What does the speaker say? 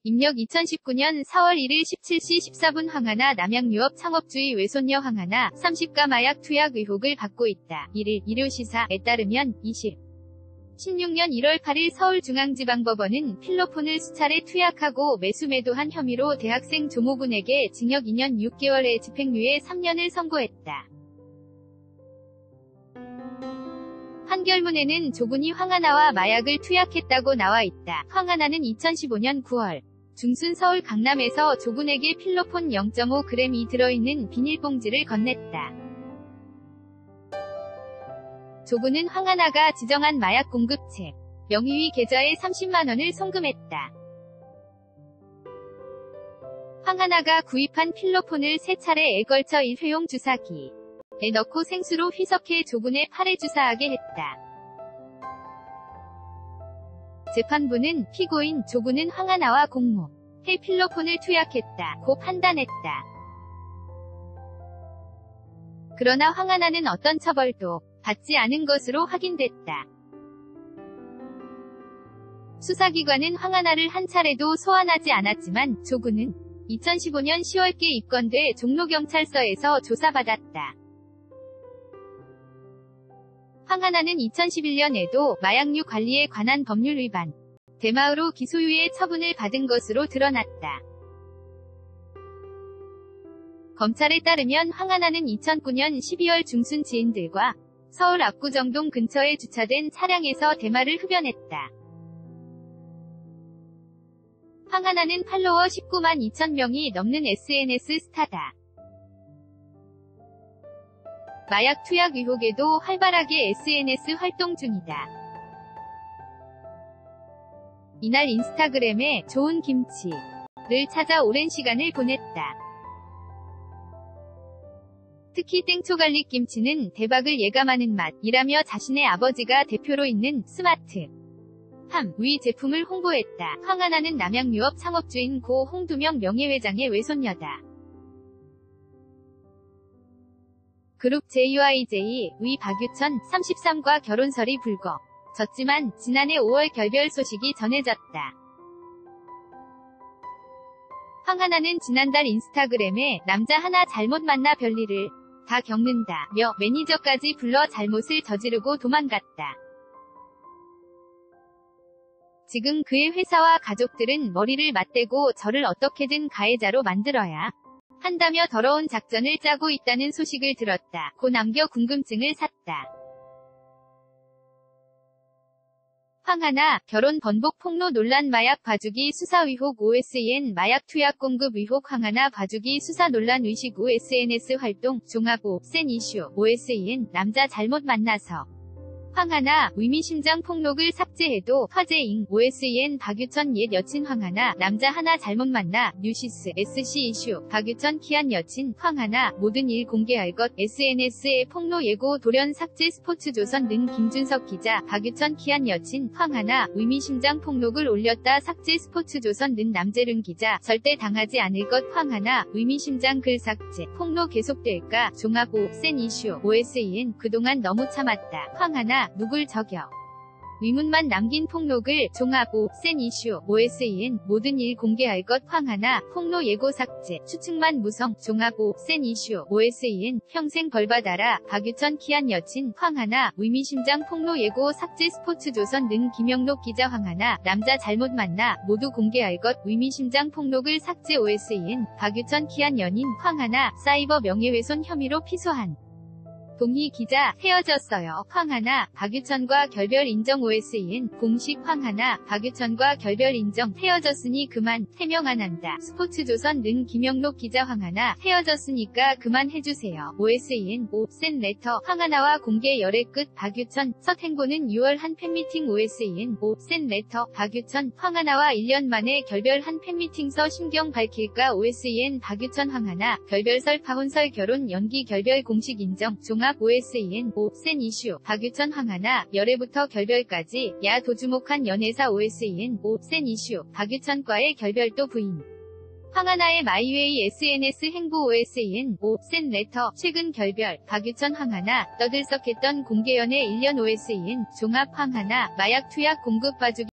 입력 2019년 4월 1일 17시 14분 황하나 남양유업 창업주의 외손녀 황하나 30가 마약 투약 의혹을 받고 있다. 1일 일요시사에 따르면 16년 1월 8일 서울중앙지방법원은 필로폰을 수차례 투약하고 매수매도한 혐의로 대학생 조모군에게 징역 2년 6개월에 집행유예 3년을 선고했다. 판결문에는 조군이 황하나와 마약을 투약했다고 나와 있다. 황하나는 2015년 9월 중순 서울 강남에서 조군에게 필로폰 0.5g이 들어있는 비닐봉지를 건넸다. 조군은 황하나가 지정한 마약 공급책 명의위 계좌에 30만원을 송금했다. 황하나가 구입한 필로폰을 3차례에 걸쳐 1회용 주사기에 넣고 생수로 희석해 조군의 팔에 주사하게 했다. 재판부는 피고인 조군은 황하나와 공모해 필로폰을 투약했다고 판단했다. 그러나 황하나는 어떤 처벌도 받지 않은 것으로 확인됐다. 수사기관은 황하나를 한 차례도 소환하지 않았지만 조군은 2015년 10월께 입건돼 종로경찰서에서 조사받았다. 황하나는 2011년에도 마약류 관리에 관한 법률 위반, 대마으로 기소유예 처분을 받은 것으로 드러났다. 검찰에 따르면 황하나는 2009년 12월 중순 지인들과 서울 압구정동 근처에 주차된 차량에서 대마를 흡연했다. 황하나는 팔로워 19만 2천 명이 넘는 SNS 스타다. 마약 투약 의혹에도 활발하게 SNS 활동 중이다. 이날 인스타그램에 좋은 김치를 찾아 오랜 시간을 보냈다. 특히 땡초갈릭 김치는 대박을 예감하는 맛이라며 자신의 아버지가 대표로 있는 스마트 위 제품을 홍보했다. 황하나는 남양유업 창업주인 고 홍두명 명예회장의 외손녀다. 그룹 JYJ의 박유천 33과 결혼설이 불거졌지만 지난해 5월 결별 소식이 전해졌다. 황하나는 지난달 인스타그램에 남자 하나 잘못 만나 별일을 다 겪는다며 매니저까지 불러 잘못을 저지르고 도망갔다. 지금 그의 회사와 가족들은 머리를 맞대고 저를 어떻게든 가해자로 만들어야 한다며 더러운 작전을 짜고 있다는 소식을 들었다. 고 남겨 궁금증을 샀다. 황하나, 결혼 번복 폭로 논란 마약 봐주기 수사 의혹 OSEN 마약 투약 공급 의혹 황하나 봐주기 수사 논란 의식 후 SNS 활동 종합 센 이슈 OSEN 남자 잘못 만나서 황하나 의미심장 폭로글 삭제해도 화제인 OSEN 박유천 옛 여친 황하나 남자 하나 잘못 만나 뉴시스 SC 이슈 박유천 키한 여친 황하나 모든 일 공개할 것 SNS에 폭로 예고 돌연 삭제 스포츠조선 등 김준석 기자 박유천 키한 여친 황하나 의미심장 폭로글 올렸다 삭제 스포츠조선 등 남재륜 기자 절대 당하지 않을 것 황하나 의미심장 글 삭제 폭로 계속될까 종합 센 이슈 OSEN 그동안 너무 참았다. 황하나 누굴 저격 의문만 남긴 폭로글 종합 센 이슈 OSEN 모든 일 공개할 것 황하나 폭로 예고 삭제 추측만 무성 종합 센 이슈 OSEN 평생 벌받아라 박유천 키한 여친 황하나 의미심장 폭로 예고 삭제 스포츠조선 등 김영록 기자 황하나 남자 잘못 만나 모두 공개할 것 의미심장 폭로글 삭제 OSEN 박유천 키한 연인 황하나 사이버 명예훼손 혐의로 피소한 동희 기자 헤어졌어요. 황하나 박유천과 결별 인정 OSEN 공식 황하나 박유천과 결별 인정 헤어졌으니 그만 해명 안 한다. 스포츠조선 등 김영록 기자 황하나 헤어졌으니까 그만 해주세요. OSEN 센 레터 황하나와 공개 열애 끝 박유천 첫 행보는 6월 한 팬미팅 OSEN 센 레터 박유천 황하나와 1년 만에 결별한 팬미팅서 심경 밝힐까 OSEN 박유천 황하나 결별설 파혼설 결혼 연기 결별 공식 인정 종합 OSEN 센 이슈 박유천 황하나 열애부터 결별까지 야 도주목한 연애사 OSEN 센 이슈 박유천과의 결별도 부인 황하나의 마이웨이 SNS 행보 OSEN 센 레터 최근 결별 박유천 황하나 떠들썩했던 공개연애 1년 OSEN 종합 황하나 마약 투약 공급 봐주기